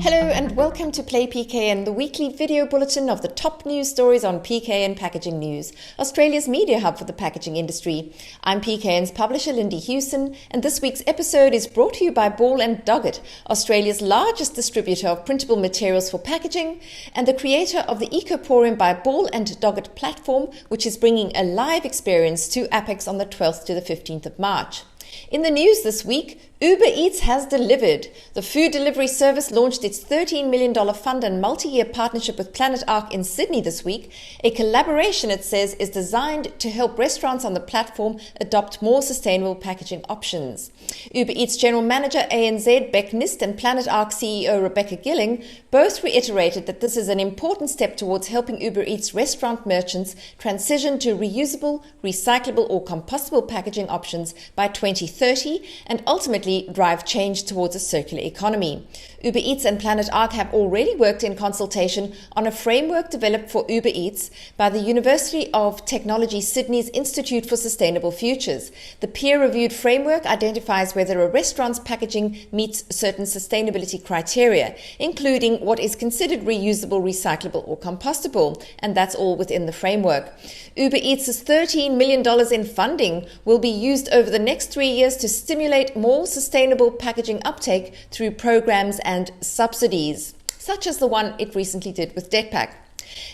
Hello and welcome to Play PKN, the weekly video bulletin of the top news stories on PKN Packaging News, Australia's media hub for the packaging industry. I'm PKN's publisher Lindy Hewson, and this week's episode is brought to you by Ball & Doggett, Australia's largest distributor of printable materials for packaging, and the creator of the Ecoporium by Ball & Doggett platform, which is bringing a live experience to APEX on the 12th to the 15th of March. In the news this week, Uber Eats has delivered. The food delivery service launched its $13 million fund and multi-year partnership with Planet Ark in Sydney this week. A collaboration, it says, is designed to help restaurants on the platform adopt more sustainable packaging options. Uber Eats General Manager ANZ Beck Nist and Planet Ark CEO Rebecca Gilling both reiterated that this is an important step towards helping Uber Eats restaurant merchants transition to reusable, recyclable or compostable packaging options by 2030 and ultimately drive change towards a circular economy. Uber Eats and Planet Ark have already worked in consultation on a framework developed for Uber Eats by the University of Technology Sydney's Institute for Sustainable Futures. The peer-reviewed framework identifies whether a restaurant's packaging meets certain sustainability criteria, including what is considered reusable, recyclable or compostable, and that's all within the framework. Uber Eats' $13 million in funding will be used over the next 3 years to stimulate more sustainable packaging uptake through programs and subsidies, such as the one it recently did with Detpack.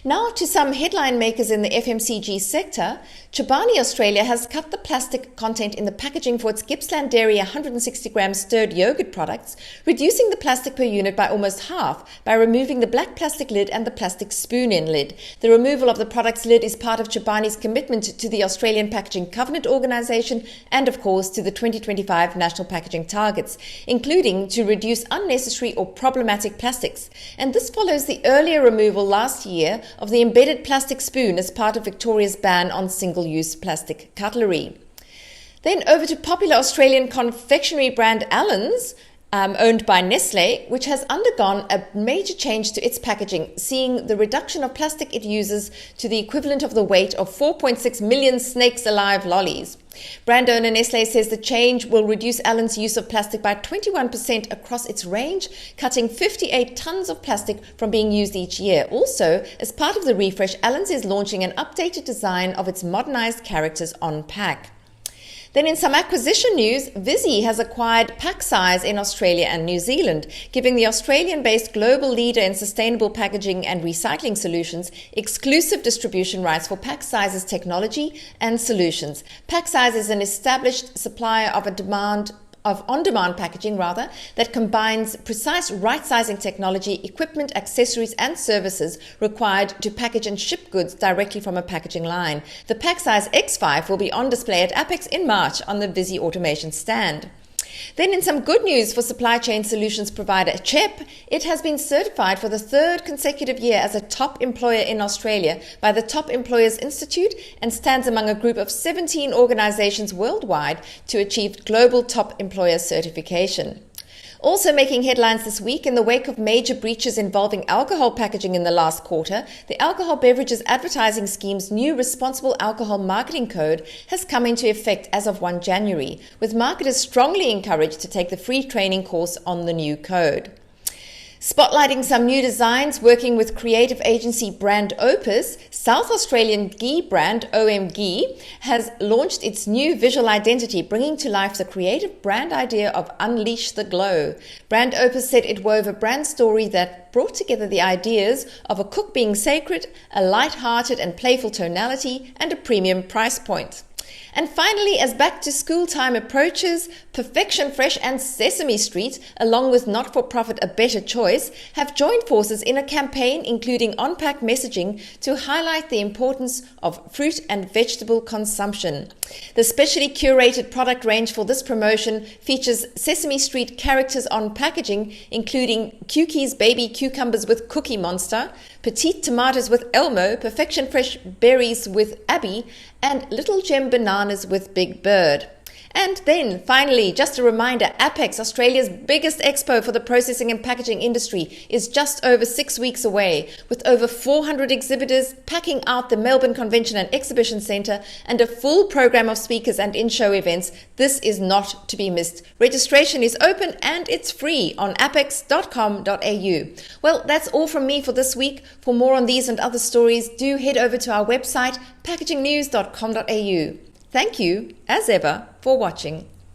Now to some headline makers in the FMCG sector. Chobani Australia has cut the plastic content in the packaging for its Gippsland Dairy 160-gram stirred yogurt products, reducing the plastic per unit by almost half by removing the black plastic lid and the plastic spoon-in lid. The removal of the product's lid is part of Chobani's commitment to the Australian Packaging Covenant Organisation and, of course, to the 2025 National Packaging Targets, including to reduce unnecessary or problematic plastics. And this follows the earlier removal last year of the embedded plastic spoon as part of Victoria's ban on single-use plastic cutlery. Then over to popular Australian confectionery brand Allen's, owned by Nestlé, which has undergone a major change to its packaging, seeing the reduction of plastic it uses to the equivalent of the weight of 4.6 million snakes alive lollies. Brand owner Nestlé says the change will reduce Allen's use of plastic by 21% across its range, cutting 58 tons of plastic from being used each year. Also, as part of the refresh, Allen's is launching an updated design of its modernized characters on pack. Then in some acquisition news, Visy has acquired PackSize in Australia and New Zealand, giving the Australian-based global leader in sustainable packaging and recycling solutions exclusive distribution rights for PackSize's technology and solutions. PackSize is an established supplier of on-demand packaging that combines precise right-sizing technology, equipment, accessories and services required to package and ship goods directly from a packaging line. The PackSize X5 will be on display at APEX in March on the Visy Automation stand. Then in some good news for supply chain solutions provider CHEP, it has been certified for the third consecutive year as a top employer in Australia by the Top Employers Institute and stands among a group of 17 organizations worldwide to achieve global top employer certification. Also making headlines this week in the wake of major breaches involving alcohol packaging in the last quarter, the Alcohol Beverages Advertising Scheme's new Responsible Alcohol Marketing Code has come into effect as of 1 January, with marketers strongly encouraged to take the free training course on the new code. Spotlighting some new designs, working with creative agency Brand Opus, South Australian ghee brand OM Ghee has launched its new visual identity, bringing to life the creative brand idea of Unleash the Glow. Brand Opus said it wove a brand story that brought together the ideas of a cook being sacred, a light-hearted and playful tonality, and a premium price point. And finally, as back to school time approaches, Perfection Fresh and Sesame Street, along with not-for-profit A Better Choice, have joined forces in a campaign including on-pack messaging to highlight the importance of fruit and vegetable consumption. The specially curated product range for this promotion features Sesame Street characters on packaging, including Cukie's baby cucumbers with Cookie Monster, Petite tomatoes with Elmo, Perfection Fresh berries with Abby, and Little Gem bananas with Big Bird. And then, finally, just a reminder, APEX, Australia's biggest expo for the processing and packaging industry, is just over 6 weeks away, with over 400 exhibitors packing out the Melbourne Convention and Exhibition Centre and a full program of speakers and in-show events. This is not to be missed. Registration is open and it's free on apex.com.au. Well, that's all from me for this week. For more on these and other stories, do head over to our website, packagingnews.com.au. Thank you, as ever, for watching.